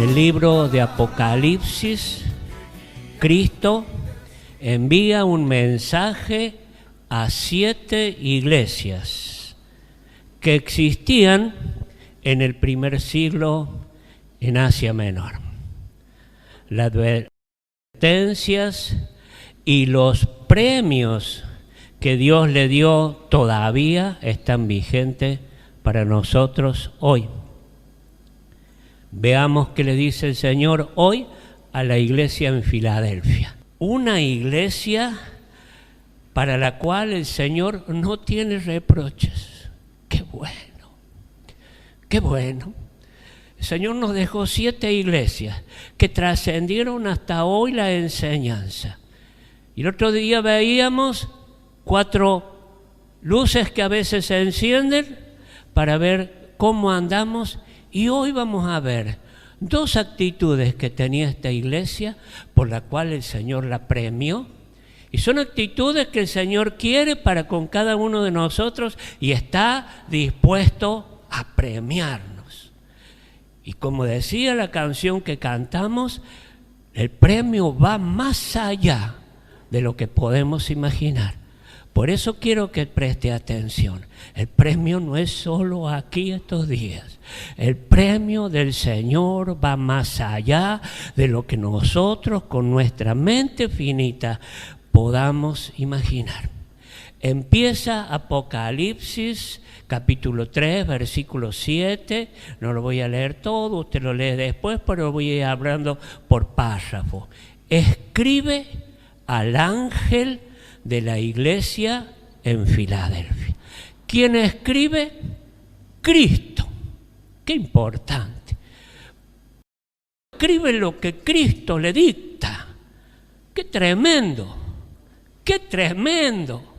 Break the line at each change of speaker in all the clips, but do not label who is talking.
el libro de Apocalipsis, Cristo envía un mensaje a 7 iglesias que existían en el primer siglo en Asia Menor. Las advertencias y los premios que Dios le dio todavía están vigentes para nosotros hoy. Veamos qué le dice el Señor hoy a la iglesia en Filadelfia. Una iglesia para la cual el Señor no tiene reproches. ¡Qué bueno! ¡Qué bueno! El Señor nos dejó 7 iglesias que trascendieron hasta hoy la enseñanza. Y el otro día veíamos 4 luces que a veces se encienden para ver cómo andamos. Y hoy vamos a ver 2 actitudes que tenía esta iglesia por la cual el Señor la premió. Y son actitudes que el Señor quiere para con cada uno de nosotros y está dispuesto a premiarnos. Y como decía la canción que cantamos, el premio va más allá de lo que podemos imaginar. Por eso quiero que preste atención. El premio no es solo aquí estos días. El premio del Señor va más allá de lo que nosotros con nuestra mente finita podamos imaginar. Empieza Apocalipsis capítulo 3, versículo 7. No lo voy a leer todo, usted lo lee después, pero voy a ir hablando por párrafo. Escribe al ángel de la iglesia en Filadelfia. ¿Quién escribe? Cristo. Qué importante. Escribe lo que Cristo le dicta. Qué tremendo. Qué tremendo.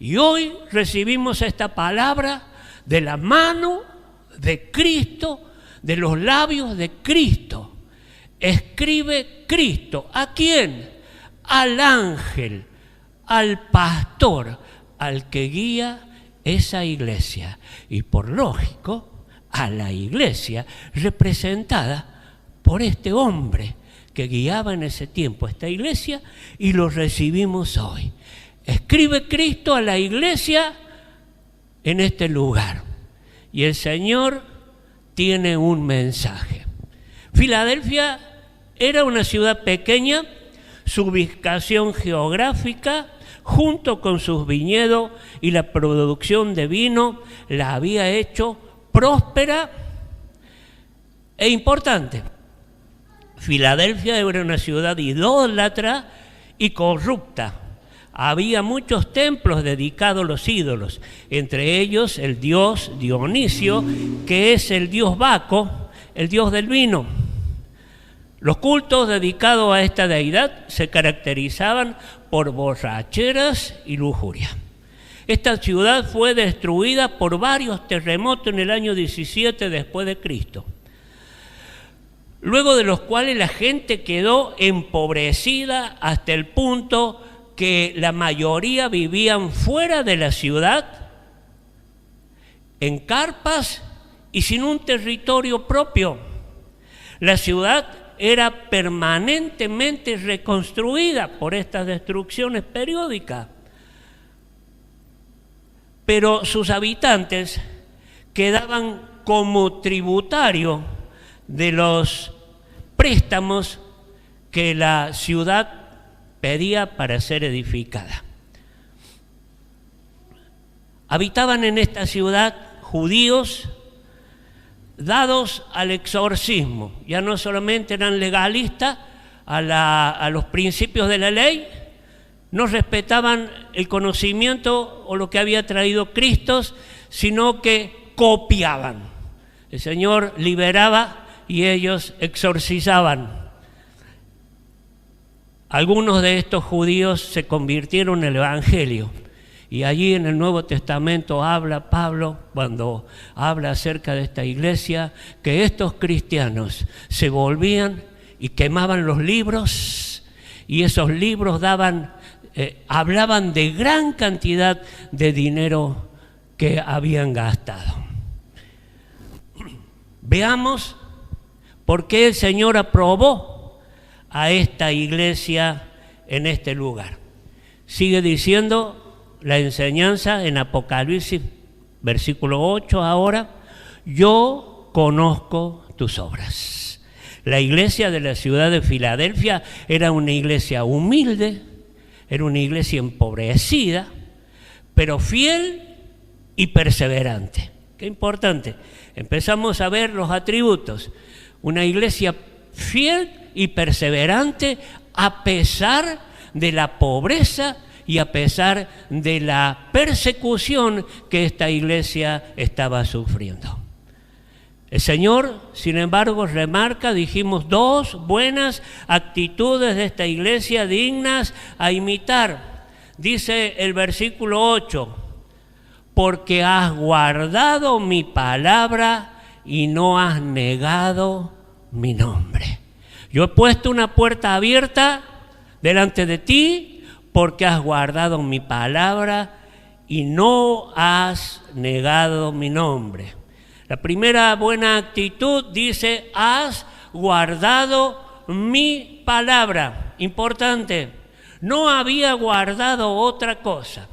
Y hoy recibimos esta palabra de la mano de Cristo, de los labios de Cristo. Escribe Cristo. ¿A quién? Al ángel, al pastor, al que guía esa iglesia. Y por lógico, a la iglesia representada por este hombre que guiaba en ese tiempo esta iglesia y lo recibimos hoy. Escribe Cristo a la iglesia en este lugar. Y el Señor tiene un mensaje. Filadelfia era una ciudad pequeña, su ubicación geográfica, junto con sus viñedos y la producción de vino, la había hecho próspera e importante. Filadelfia era una ciudad idólatra y corrupta. Había muchos templos dedicados a los ídolos, entre ellos el dios Dionisio, que es el dios Baco, el dios del vino. Los cultos dedicados a esta deidad se caracterizaban por borracheras y lujuria. Esta ciudad fue destruida por varios terremotos en el año 17 después de Cristo, luego de los cuales la gente quedó empobrecida hasta el punto que la mayoría vivían fuera de la ciudad, en carpas y sin un territorio propio. La ciudad era permanentemente reconstruida por estas destrucciones periódicas. Pero sus habitantes quedaban como tributarios de los préstamos que la ciudad pedía para ser edificada. Habitaban en esta ciudad judíos dados al exorcismo. Ya no solamente eran legalistas a los principios de la ley, no respetaban el conocimiento o lo que había traído Cristo, sino que copiaban. El Señor liberaba y ellos exorcizaban. Algunos de estos judíos se convirtieron en el Evangelio. Y allí en el Nuevo Testamento habla Pablo, cuando habla acerca de esta iglesia, que estos cristianos se volvían y quemaban los libros, y esos libros hablaban de gran cantidad de dinero que habían gastado. Veamos ¿Por qué el Señor aprobó a esta iglesia en este lugar? Sigue diciendo la enseñanza en Apocalipsis, versículo 8 ahora: yo conozco tus obras. La iglesia de la ciudad de Filadelfia era una iglesia humilde, era una iglesia empobrecida, pero fiel y perseverante. Qué importante. Empezamos a ver los atributos. Una iglesia fiel y perseverante a pesar de la pobreza y a pesar de la persecución que esta iglesia estaba sufriendo. El Señor, sin embargo, remarca, dijimos, dos buenas actitudes de esta iglesia dignas a imitar. Dice el versículo 8: porque has guardado mi palabra y no has negado mi nombre. Yo he puesto una puerta abierta delante de ti porque has guardado mi palabra y no has negado mi nombre. La primera buena actitud dice: has guardado mi palabra. Importante, no había guardado otra cosa.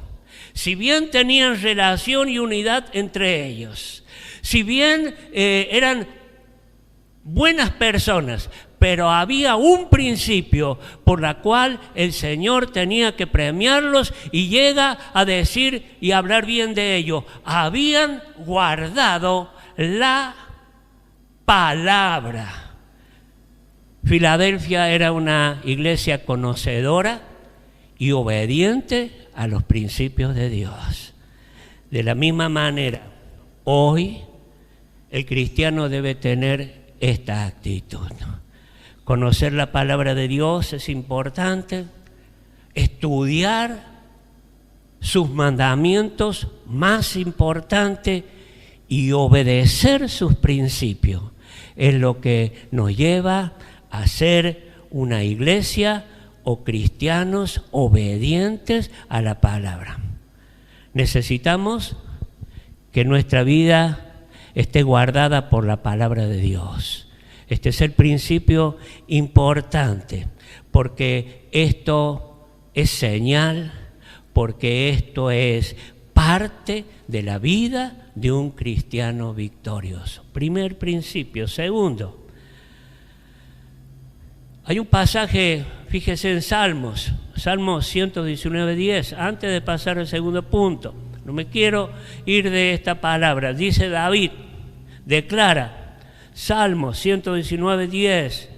Si bien tenían relación y unidad entre ellos, si bien eran buenas personas, pero había un principio por la cual el Señor tenía que premiarlos, y llega a decir y hablar bien de ellos: habían guardado la palabra. Filadelfia era una iglesia conocedora y obediente a los principios de Dios. De la misma manera, hoy el cristiano debe tener esta actitud. Conocer la palabra de Dios es importante, estudiar sus mandamientos más importante, y obedecer sus principios es lo que nos lleva a ser una iglesia o cristianos obedientes a la palabra. Necesitamos que nuestra vida esté guardada por la palabra de Dios. Este es el principio importante, porque esto es señal, porque esto es parte de la vida de un cristiano victorioso. Primer principio. Segundo, hay un pasaje, fíjese en Salmos 119:10, antes de pasar al segundo punto. No me quiero ir de esta palabra. Dice David, declara, Salmos 119:10,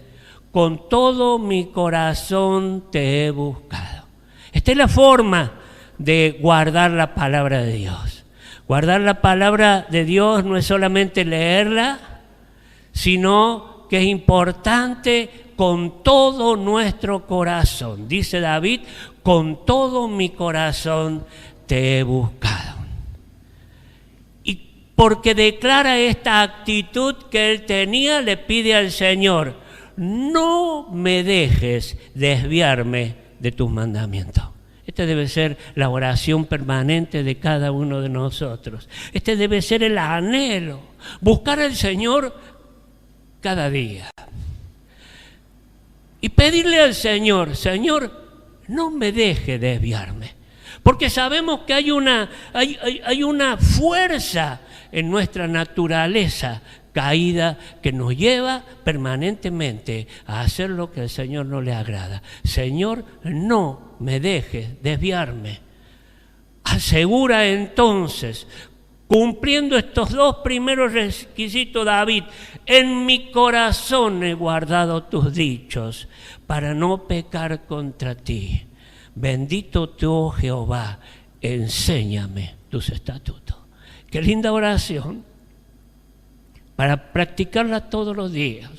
con todo mi corazón te he buscado. Esta es la forma de guardar la palabra de Dios. Guardar la palabra de Dios no es solamente leerla, sino que es importante con todo nuestro corazón. Dice David, con todo mi corazón te he buscado. Y porque declara esta actitud que él tenía, le pide al Señor: no me dejes desviarme de tus mandamientos. Esta debe ser la oración permanente de cada uno de nosotros. Este debe ser el anhelo, buscar al Señor cada día. Y pedirle al Señor: Señor, no me deje desviarme. Porque sabemos que hay una fuerza en nuestra naturaleza caída que nos lleva permanentemente a hacer lo que al Señor no le agrada. Señor, no me dejes desviarme. Asegura entonces, cumpliendo estos dos primeros requisitos, David: en mi corazón he guardado tus dichos para no pecar contra ti. Bendito tú, oh Jehová, enséñame tus estatutos. Qué linda oración, para practicarla todos los días,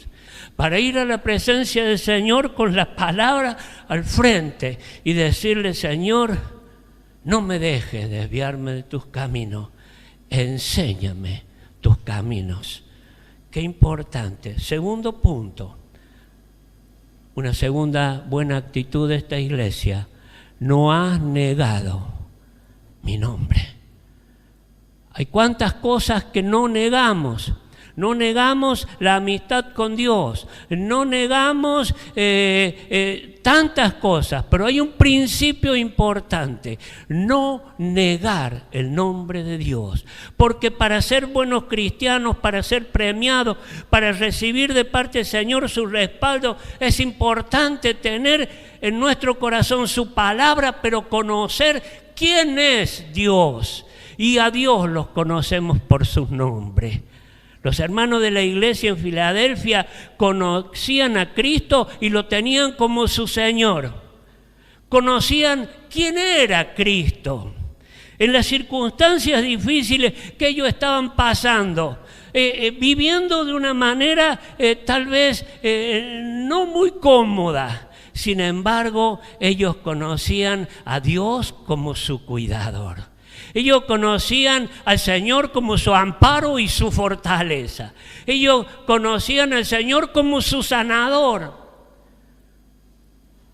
para ir a la presencia del Señor con las palabras al frente y decirle: Señor, no me dejes desviarme de tus caminos, enséñame tus caminos. Qué importante. Segundo punto, una segunda buena actitud de esta iglesia: no has negado mi nombre. Hay cuantas cosas que no negamos. no negamos la amistad con Dios, no negamos tantas cosas, pero hay un principio importante: no negar el nombre de Dios. Porque para ser buenos cristianos, para ser premiados, para recibir de parte del Señor su respaldo, es importante tener en nuestro corazón su palabra, pero conocer quién es Dios. Y a Dios los conocemos por sus nombres. Los hermanos de la iglesia en Filadelfia conocían a Cristo y lo tenían como su Señor. Conocían quién era Cristo. En las circunstancias difíciles que ellos estaban pasando, viviendo de una manera tal vez no muy cómoda. Sin embargo, ellos conocían a Dios como su cuidador. Ellos conocían al Señor como su amparo y su fortaleza. Ellos conocían al Señor como su sanador.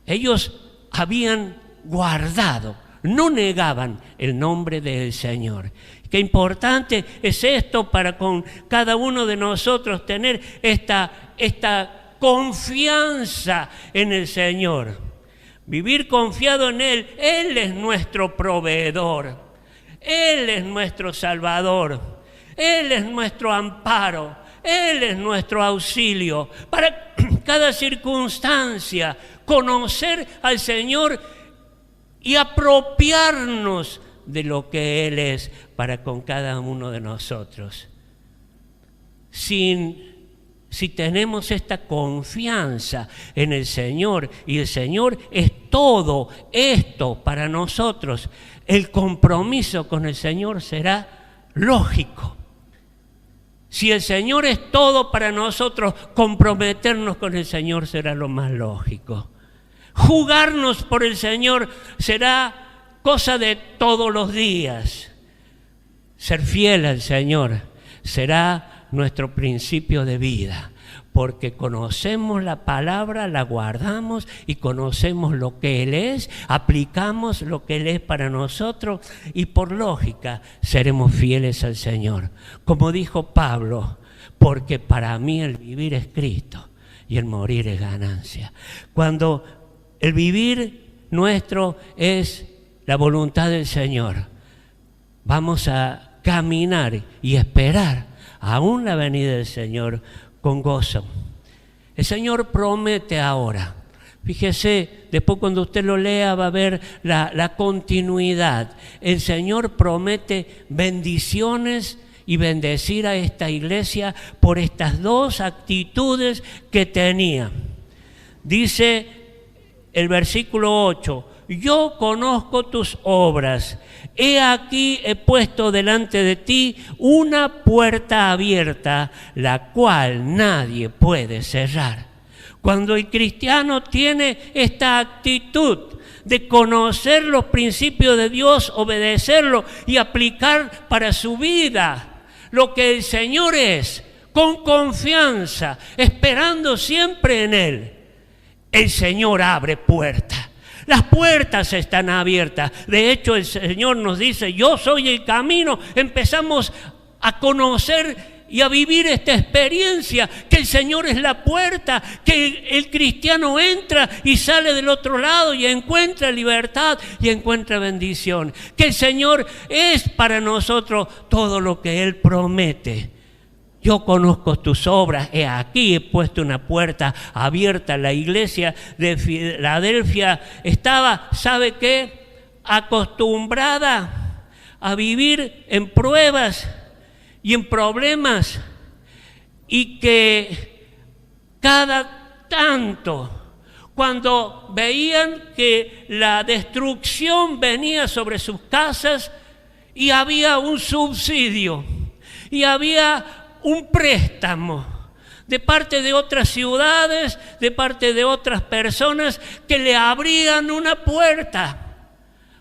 Ellos habían guardado, no negaban el nombre del Señor. Qué importante es esto para con cada uno de nosotros, tener esta confianza en el Señor. Vivir confiado en Él. Él es nuestro proveedor. Él es nuestro Salvador, Él es nuestro amparo, Él es nuestro auxilio. Para cada circunstancia, conocer al Señor y apropiarnos de lo que Él es para con cada uno de nosotros. Si tenemos esta confianza en el Señor, y el Señor es todo esto para nosotros, el compromiso con el Señor será lógico. Si el Señor es todo para nosotros, comprometernos con el Señor será lo más lógico. Jugarnos por el Señor será cosa de todos los días. Ser fiel al Señor será nuestro principio de vida, porque conocemos la palabra, la guardamos y conocemos lo que Él es, aplicamos lo que Él es para nosotros y por lógica seremos fieles al Señor. Como dijo Pablo, porque para mí el vivir es Cristo y el morir es ganancia. Cuando el vivir nuestro es la voluntad del Señor, vamos a caminar y esperar aún la venida del Señor con gozo. El Señor promete ahora. Fíjese, después cuando usted lo lea va a ver la continuidad. El Señor promete bendiciones y bendecir a esta iglesia por estas dos actitudes que tenía. Dice el versículo 8: yo conozco tus obras. He aquí he puesto delante de ti una puerta abierta, la cual nadie puede cerrar. Cuando el cristiano tiene esta actitud de conocer los principios de Dios, obedecerlo y aplicar para su vida lo que el Señor es, con confianza, esperando siempre en Él, el Señor abre puertas. Las puertas están abiertas. De hecho, el Señor nos dice: yo soy el camino. Empezamos a conocer y a vivir esta experiencia, que el Señor es la puerta, que el cristiano entra y sale del otro lado y encuentra libertad y encuentra bendición, que el Señor es para nosotros todo lo que Él promete. Yo conozco tus obras, he aquí he puesto una puerta abierta. La iglesia de Filadelfia estaba, ¿sabe qué?, acostumbrada a vivir en pruebas y en problemas, y que cada tanto, cuando veían que la destrucción venía sobre sus casas y había un subsidio y había un préstamo de parte de otras ciudades, de parte de otras personas que le abrían una puerta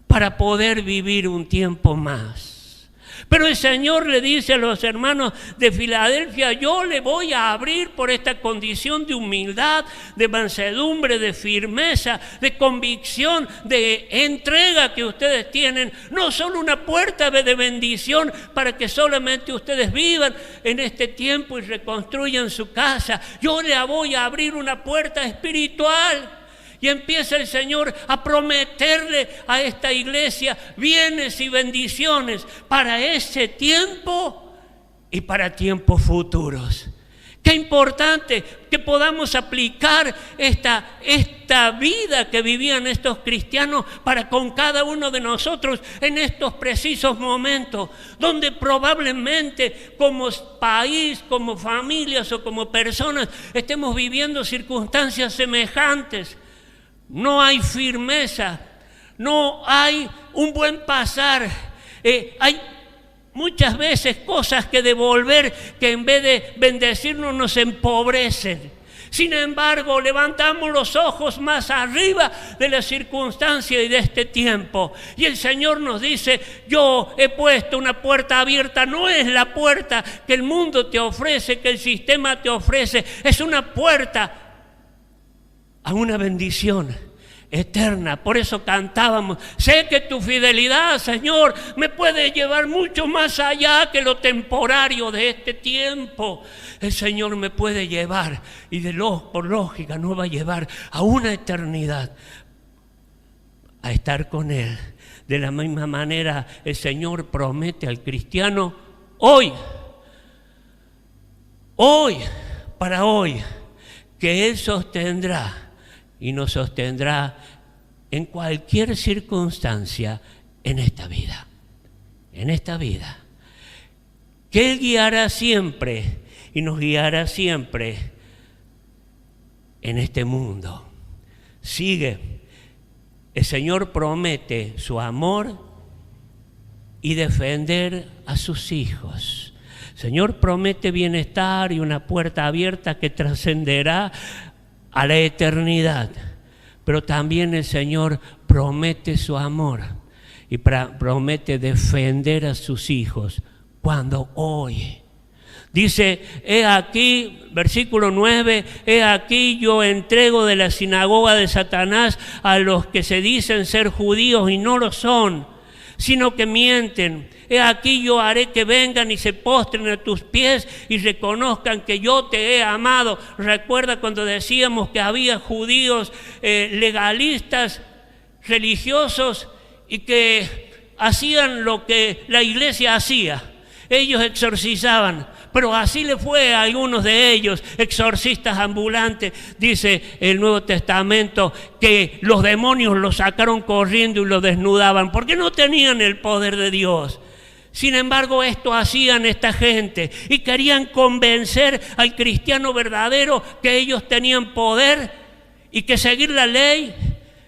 para poder vivir un tiempo más. Pero el Señor le dice a los hermanos de Filadelfia, yo le voy a abrir por esta condición de humildad, de mansedumbre, de firmeza, de convicción, de entrega que ustedes tienen, no solo una puerta de bendición para que solamente ustedes vivan en este tiempo y reconstruyan su casa. Yo le voy a abrir una puerta espiritual. Y empieza el Señor a prometerle a esta iglesia bienes y bendiciones para ese tiempo y para tiempos futuros. Qué importante que podamos aplicar esta vida que vivían estos cristianos para con cada uno de nosotros en estos precisos momentos, donde probablemente como país, como familias o como personas estemos viviendo circunstancias semejantes. No hay firmeza, no hay un buen pasar, hay muchas veces cosas que devolver que en vez de bendecirnos nos empobrecen. Sin embargo, levantamos los ojos más arriba de la circunstancia y de este tiempo. Y el Señor nos dice, yo he puesto una puerta abierta, no es la puerta que el mundo te ofrece, que el sistema te ofrece, es una puerta a una bendición eterna. Por eso cantábamos, sé que tu fidelidad, Señor, me puede llevar mucho más allá que lo temporario de este tiempo. El Señor me puede llevar, y por lógica nos va a llevar a una eternidad, a estar con Él. De la misma manera, el Señor promete al cristiano hoy, para hoy, que Él sostendrá y nos sostendrá en cualquier circunstancia en esta vida. En esta vida. Que Él guiará siempre y nos guiará siempre en este mundo. Sigue. El Señor promete su amor y defender a sus hijos. El Señor promete bienestar y una puerta abierta que trascenderá a la eternidad, pero también el Señor promete su amor y promete defender a sus hijos cuando hoy. Dice, he aquí, versículo 9, he aquí yo entrego de la sinagoga de Satanás a los que se dicen ser judíos y no lo son, sino que mienten. He aquí yo haré que vengan y se postren a tus pies y reconozcan que yo te he amado. Recuerda cuando decíamos que había judíos legalistas, religiosos, y que hacían lo que la iglesia hacía. Ellos exorcizaban, pero así le fue a algunos de ellos, exorcistas ambulantes. Dice el Nuevo Testamento que los demonios los sacaron corriendo y los desnudaban porque no tenían el poder de Dios. Sin embargo, esto hacían esta gente y querían convencer al cristiano verdadero que ellos tenían poder y que seguir la ley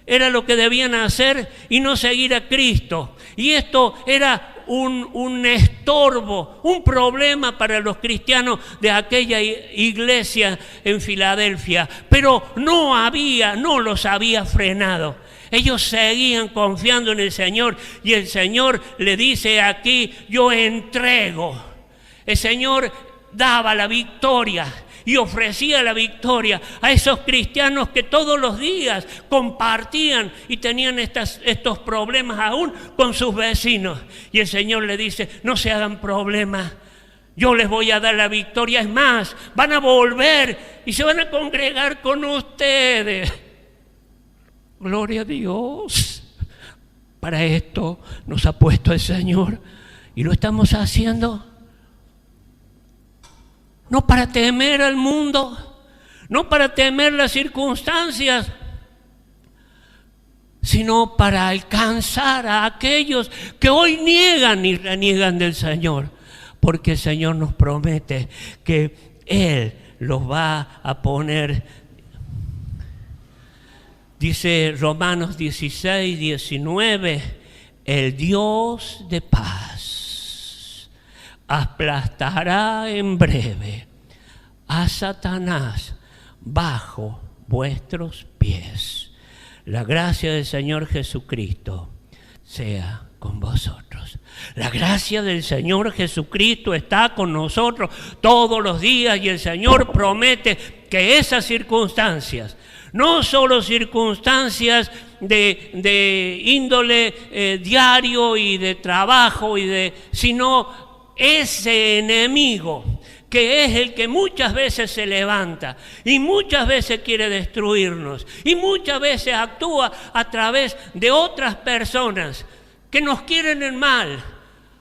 era lo que debían hacer y no seguir a Cristo. Y esto era un estorbo, un problema para los cristianos de aquella iglesia en Filadelfia, pero no los había frenado. Ellos seguían confiando en el Señor y el Señor le dice aquí, yo entrego. El Señor daba la victoria y ofrecía la victoria a esos cristianos que todos los días compartían y tenían estos problemas aún con sus vecinos. Y el Señor le dice, no se hagan problemas, yo les voy a dar la victoria. Es más, van a volver y se van a congregar con ustedes. Gloria a Dios. Para esto nos ha puesto el Señor y lo estamos haciendo. No para temer al mundo, no para temer las circunstancias, sino para alcanzar a aquellos que hoy niegan y reniegan del Señor, porque el Señor nos promete que Él los va a poner. Dice Romanos 16, 19, el Dios de paz aplastará en breve a Satanás bajo vuestros pies. La gracia del Señor Jesucristo sea con vosotros. nosotros. La gracia del Señor Jesucristo está con nosotros todos los días y el Señor promete que esas circunstancias, no solo circunstancias de índole diario y de trabajo, sino ese enemigo que es el que muchas veces se levanta y muchas veces quiere destruirnos y muchas veces actúa a través de otras personas que nos quieren el mal,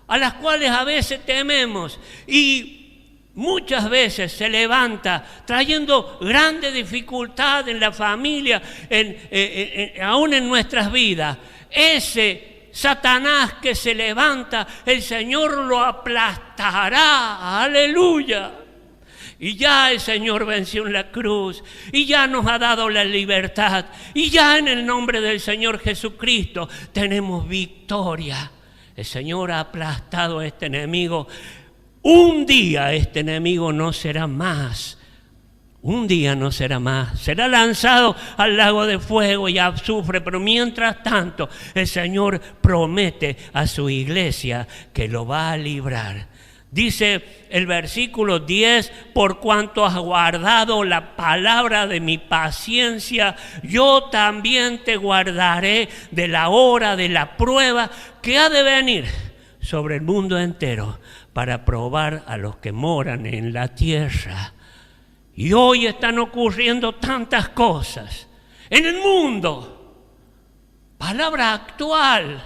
a las cuales a veces tememos, y muchas veces se levanta trayendo grande dificultad en la familia, aún en nuestras vidas. Ese Satanás que se levanta, el Señor lo aplastará. ¡Aleluya! Y ya el Señor venció en la cruz y ya nos ha dado la libertad y ya en el nombre del Señor Jesucristo tenemos victoria. El Señor ha aplastado a este enemigo. Un día este enemigo no será más. Un día no será más, será lanzado al lago de fuego y azufre, pero mientras tanto el Señor promete a su iglesia que lo va a librar. Dice el versículo 10, por cuanto has guardado la palabra de mi paciencia, yo también te guardaré de la hora de la prueba que ha de venir sobre el mundo entero para probar a los que moran en la tierra. Y hoy están ocurriendo tantas cosas en el mundo. Palabra actual.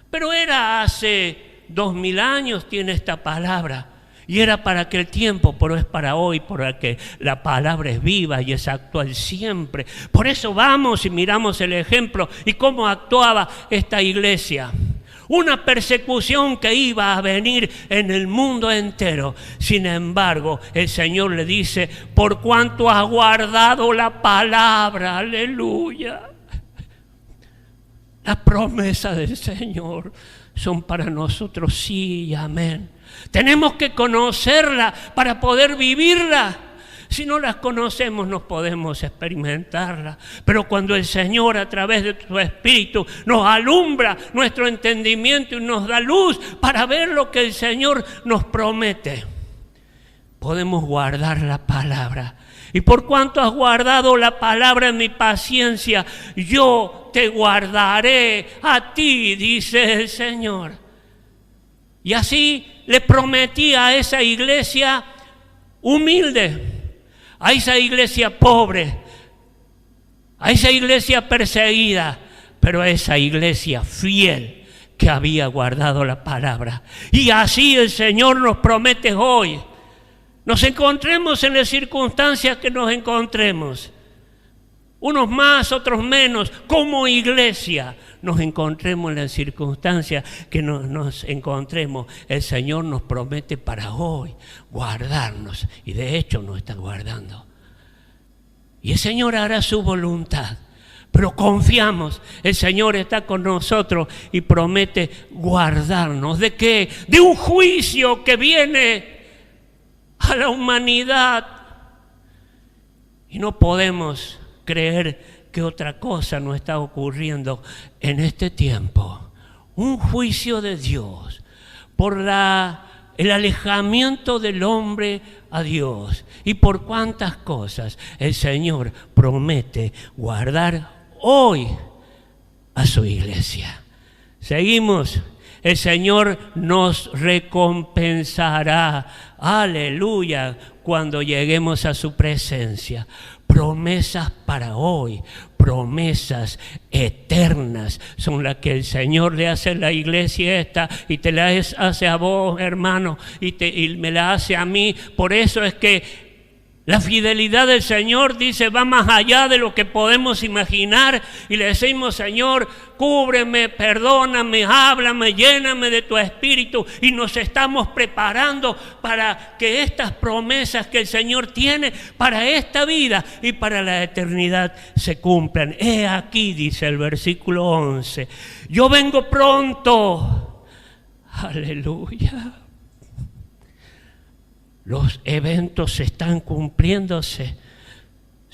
Pero era hace 2000 años tiene esta palabra. Y era para aquel tiempo, pero es para hoy, porque la palabra es viva y es actual siempre. Por eso vamos y miramos el ejemplo y cómo actuaba esta iglesia. Una persecución que iba a venir en el mundo entero. Sin embargo, el Señor le dice, por cuanto has guardado la palabra, aleluya. Las promesas del Señor son para nosotros, sí, amén. Tenemos que conocerla para poder vivirla. Si no las conocemos, no podemos experimentarlas. Pero cuando el Señor, a través de su Espíritu, nos alumbra nuestro entendimiento y nos da luz para ver lo que el Señor nos promete, podemos guardar la palabra. Y por cuanto has guardado la palabra en mi paciencia, yo te guardaré a ti, dice el Señor. Y así le prometí a esa iglesia humilde, a esa iglesia pobre, a esa iglesia perseguida, pero a esa iglesia fiel que había guardado la palabra. Y así el Señor nos promete hoy. Nos encontremos en las circunstancias que nos encontremos, unos más, otros menos, como iglesia nos encontremos en las circunstancias que nos encontremos. El Señor nos promete para hoy guardarnos, y de hecho nos está guardando. Y el Señor hará su voluntad, pero confiamos, el Señor está con nosotros y promete guardarnos. ¿De qué? De un juicio que viene a la humanidad. Y no podemos creer que otra cosa no está ocurriendo en este tiempo. Un juicio de Dios por el alejamiento del hombre a Dios. Y por cuántas cosas el Señor promete guardar hoy a su iglesia. Seguimos. El Señor nos recompensará, aleluya, cuando lleguemos a su presencia. Promesas para hoy, promesas eternas son las que el Señor le hace a la iglesia esta y te las hace a vos, hermano, y me la hace a mí. Por eso es que la fidelidad del Señor, dice, va más allá de lo que podemos imaginar, y le decimos, Señor, cúbreme, perdóname, háblame, lléname de tu Espíritu, y nos estamos preparando para que estas promesas que el Señor tiene para esta vida y para la eternidad se cumplan. He aquí, dice el versículo 11, yo vengo pronto, aleluya. Los eventos están cumpliéndose.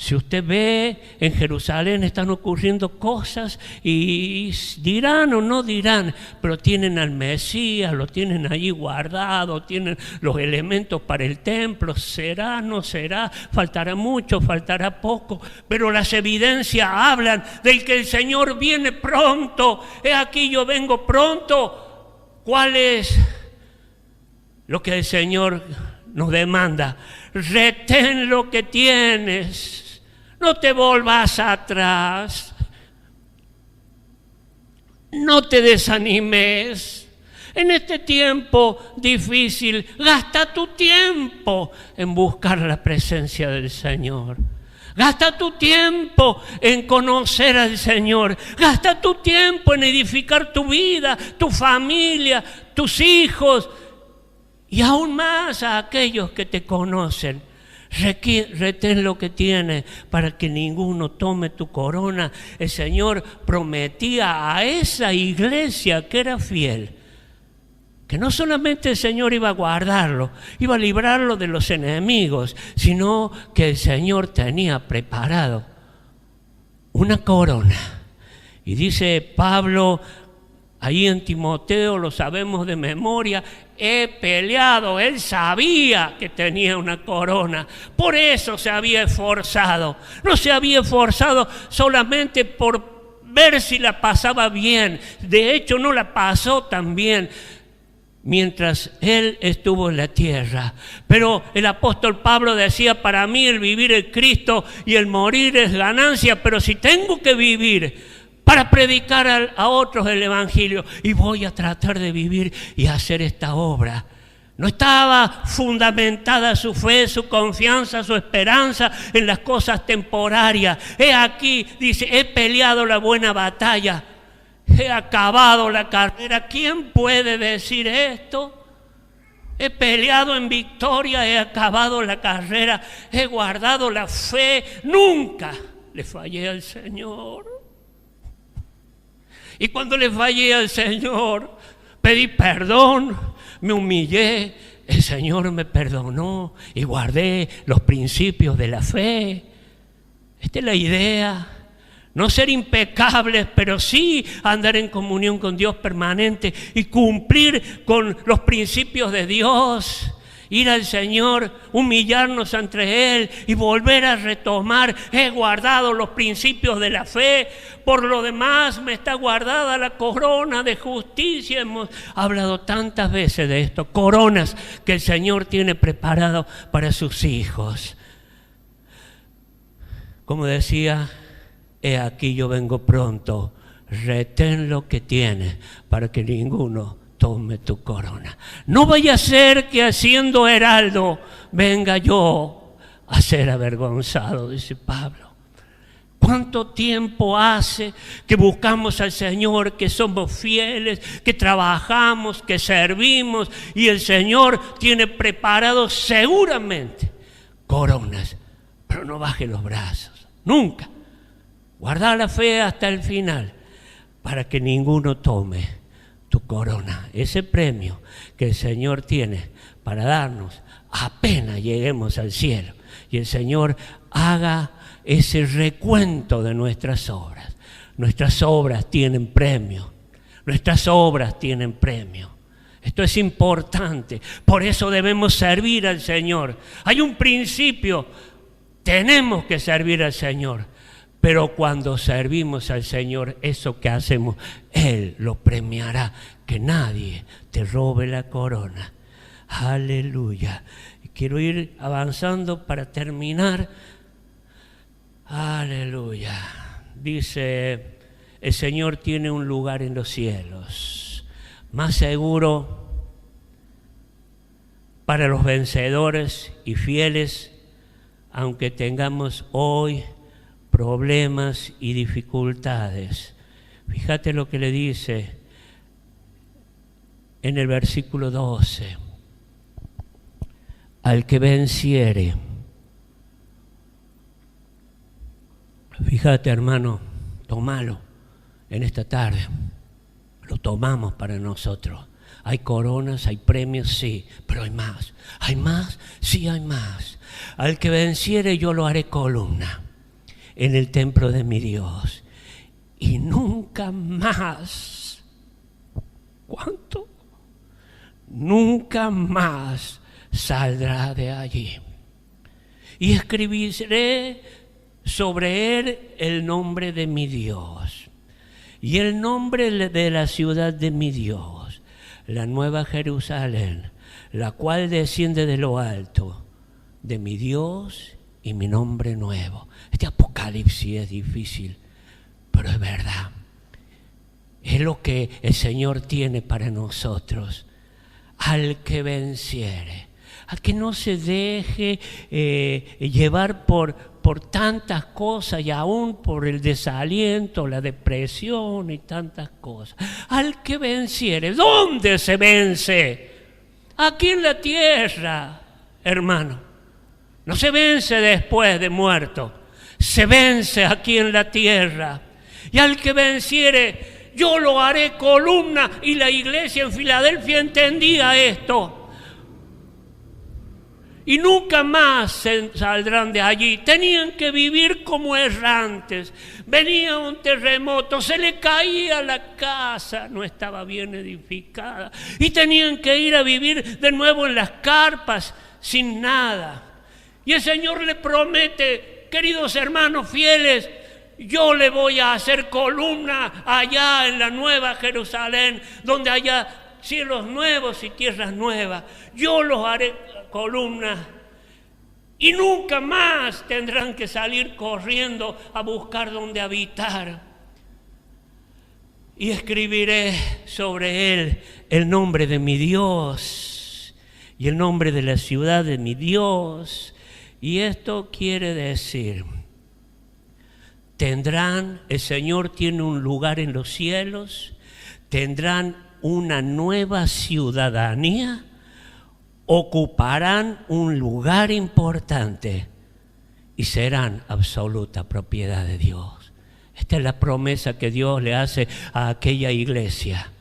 Si usted ve, en Jerusalén están ocurriendo cosas y dirán o no dirán, pero tienen al Mesías, lo tienen allí guardado, tienen los elementos para el templo, será, no será, faltará mucho, faltará poco, pero las evidencias hablan del que el Señor viene pronto. He aquí yo vengo pronto. ¿Cuál es lo que el Señor nos demanda? Retén lo que tienes. No te volvas atrás. No te desanimes. En este tiempo difícil, gasta tu tiempo en buscar la presencia del Señor. Gasta tu tiempo en conocer al Señor. Gasta tu tiempo en edificar tu vida, tu familia, tus hijos y aún más a aquellos que te conocen. Retén lo que tienes para que ninguno tome tu corona. El Señor prometía a esa iglesia que era fiel que no solamente el Señor iba a guardarlo, iba a librarlo de los enemigos, sino que el Señor tenía preparado una corona. Y dice Pablo ahí en Timoteo, lo sabemos de memoria, he peleado. Él sabía que tenía una corona, por eso se había esforzado. No se había esforzado solamente por ver si la pasaba bien, de hecho no la pasó tan bien mientras él estuvo en la tierra. Pero el apóstol Pablo decía, para mí el vivir es Cristo y el morir es ganancia, pero si tengo que vivir para predicar a otros el Evangelio, y voy a tratar de vivir y hacer esta obra. No estaba fundamentada su fe, su confianza, su esperanza en las cosas temporarias. He aquí, dice, he peleado la buena batalla, he acabado la carrera. ¿Quién puede decir esto? He peleado en victoria, he acabado la carrera, he guardado la fe. Nunca le fallé al Señor. Y cuando le fallé al Señor, pedí perdón, me humillé, el Señor me perdonó y guardé los principios de la fe. Esta es la idea. No ser impecables, pero sí andar en comunión con Dios permanente y cumplir con los principios de Dios. Ir al Señor, humillarnos ante Él y volver a retomar. He guardado los principios de la fe, por lo demás me está guardada la corona de justicia. Hemos hablado tantas veces de esto, coronas que el Señor tiene preparado para sus hijos. Como decía, he aquí yo vengo pronto, retén lo que tienes para que ninguno tome tu corona. No vaya a ser que haciendo heraldo venga yo a ser avergonzado, dice Pablo. ¿Cuánto tiempo hace que buscamos al Señor, que somos fieles, que trabajamos, que servimos, y el Señor tiene preparado seguramente coronas? Pero no baje los brazos, nunca. Guarda la fe hasta el final para que ninguno tome tu corona, ese premio que el Señor tiene para darnos apenas lleguemos al cielo y el Señor haga ese recuento de nuestras obras. Nuestras obras tienen premio, nuestras obras tienen premio. Esto es importante, por eso debemos servir al Señor. Hay un principio, tenemos que servir al Señor. Pero cuando servimos al Señor, eso que hacemos, Él lo premiará. Que nadie te robe la corona. Aleluya. Quiero ir avanzando para terminar. Aleluya. Dice, el Señor tiene un lugar en los cielos, más seguro para los vencedores y fieles, aunque tengamos hoy problemas y dificultades. Fíjate lo que le dice en el versículo 12. Al que venciere. Fíjate, hermano, tómalo en esta tarde. Lo tomamos para nosotros. Hay coronas, hay premios, sí, pero hay más. ¿Hay más? Sí, hay más. Al que venciere yo lo haré columna. en el templo de mi Dios. Y nunca más, ¿cuánto? Nunca más saldrá de allí. Y escribiré sobre él el nombre de mi Dios y el nombre de la ciudad de mi Dios, la nueva Jerusalén, la cual desciende de lo alto, de mi Dios y mi nombre nuevo. Este Apocalipsis es difícil, pero es verdad. Es lo que el Señor tiene para nosotros. Al que venciere, al que no se deje llevar por tantas cosas y aún por el desaliento, la depresión y tantas cosas. Al que venciere, ¿dónde se vence? Aquí en la tierra, hermano. No se vence después de muerto, se vence aquí en la tierra. Y al que venciere, yo lo haré columna. Y la iglesia en Filadelfia entendía esto. Y nunca más saldrán de allí. Tenían que vivir como errantes. Venía un terremoto, se le caía la casa, no estaba bien edificada. Y tenían que ir a vivir de nuevo en las carpas, sin nada. Y el Señor le promete, queridos hermanos fieles, yo le voy a hacer columna allá en la nueva Jerusalén, donde haya cielos nuevos y tierras nuevas. Yo los haré columna y nunca más tendrán que salir corriendo a buscar donde habitar. Y escribiré sobre él el nombre de mi Dios y el nombre de la ciudad de mi Dios. Y esto quiere decir, el Señor tiene un lugar en los cielos, tendrán una nueva ciudadanía, ocuparán un lugar importante y serán absoluta propiedad de Dios. Esta es la promesa que Dios le hace a aquella iglesia,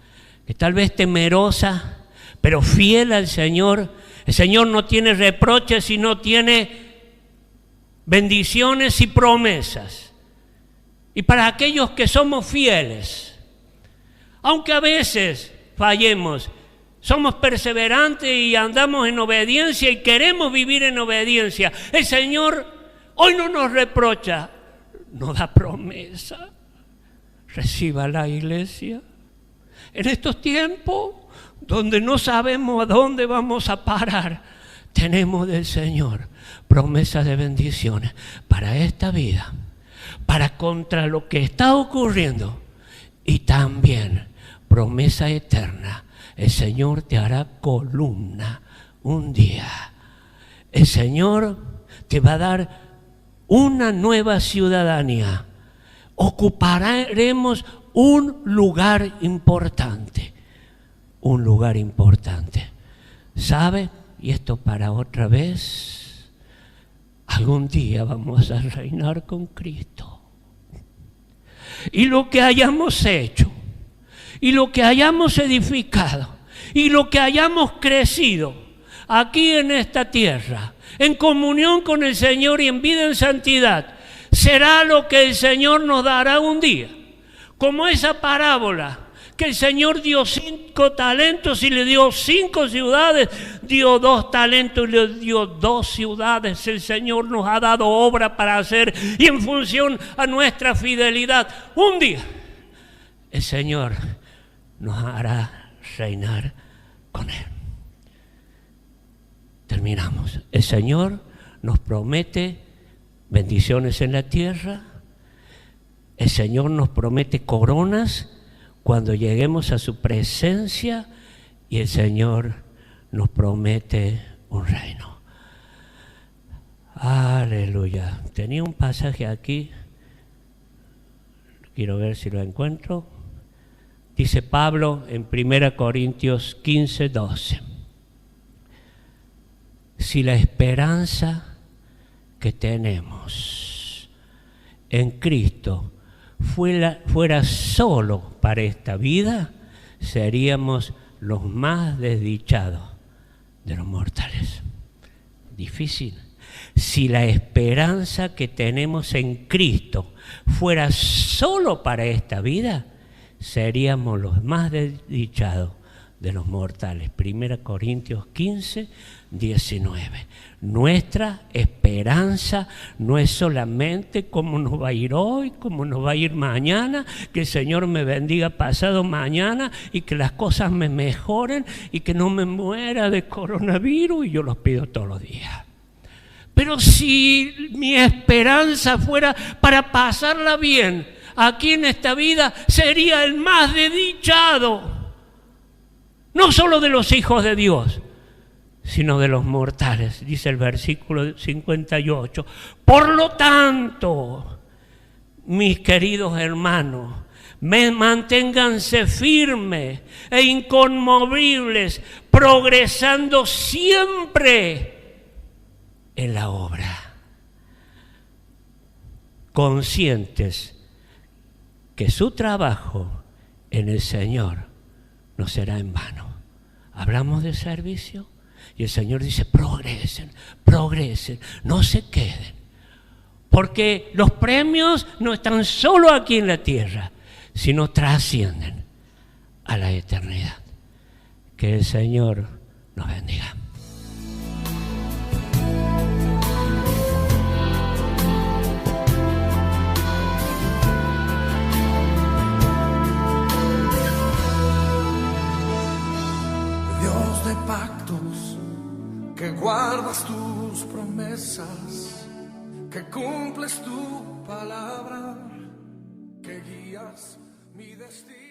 que tal vez temerosa, pero fiel al Señor. El Señor no tiene reproches, sino tiene bendiciones y promesas. Y para aquellos que somos fieles, aunque a veces fallemos, somos perseverantes y andamos en obediencia y queremos vivir en obediencia, el Señor hoy no nos reprocha, nos da promesa. Reciba la iglesia. En estos tiempos donde no sabemos a dónde vamos a parar, tenemos del Señor promesas de bendiciones para esta vida, para contra lo que está ocurriendo, y también promesa eterna. El Señor te hará columna un día. El Señor te va a dar una nueva ciudadanía. Ocuparemos un lugar importante. Un lugar importante. ¿Sabe? Y esto para otra vez. Algún día vamos a reinar con Cristo. Y lo que hayamos hecho, y lo que hayamos edificado, y lo que hayamos crecido aquí en esta tierra, en comunión con el Señor y en vida en santidad, será lo que el Señor nos dará un día. Como esa parábola que el Señor dio 5 talentos y le dio 5 ciudades, dio 2 talentos y le dio 2 ciudades. El Señor nos ha dado obra para hacer, y en función a nuestra fidelidad, un día el Señor nos hará reinar con Él. Terminamos. El Señor nos promete bendiciones en la tierra. El Señor nos promete coronas cuando lleguemos a su presencia, y el Señor nos promete un reino. Aleluya. Tenía un pasaje aquí, quiero ver si lo encuentro. Dice Pablo en 1 Corintios 15, 12. Si la esperanza que tenemos en Cristo fuera solo para esta vida, seríamos los más desdichados de los mortales. Difícil. Si la esperanza que tenemos en Cristo fuera solo para esta vida, seríamos los más desdichados de los mortales. 1 Corintios 15, 19. Nuestra esperanza no es solamente cómo nos va a ir hoy, cómo nos va a ir mañana, que el Señor me bendiga pasado mañana y que las cosas me mejoren y que no me muera de coronavirus, y yo los pido todos los días. Pero si mi esperanza fuera para pasarla bien aquí en esta vida, sería el más desdichado. No solo de los hijos de Dios, sino de los mortales, dice el versículo 58. Por lo tanto, mis queridos hermanos, manténganse firmes e inconmovibles, progresando siempre en la obra, conscientes que su trabajo en el Señor no será en vano. Hablamos de servicio y el Señor dice: progresen, progresen, no se queden. Porque los premios no están solo aquí en la tierra, sino trascienden a la eternidad. Que el Señor nos bendiga.
De pactos, que guardas tus promesas, que cumples tu palabra, que guías mi destino.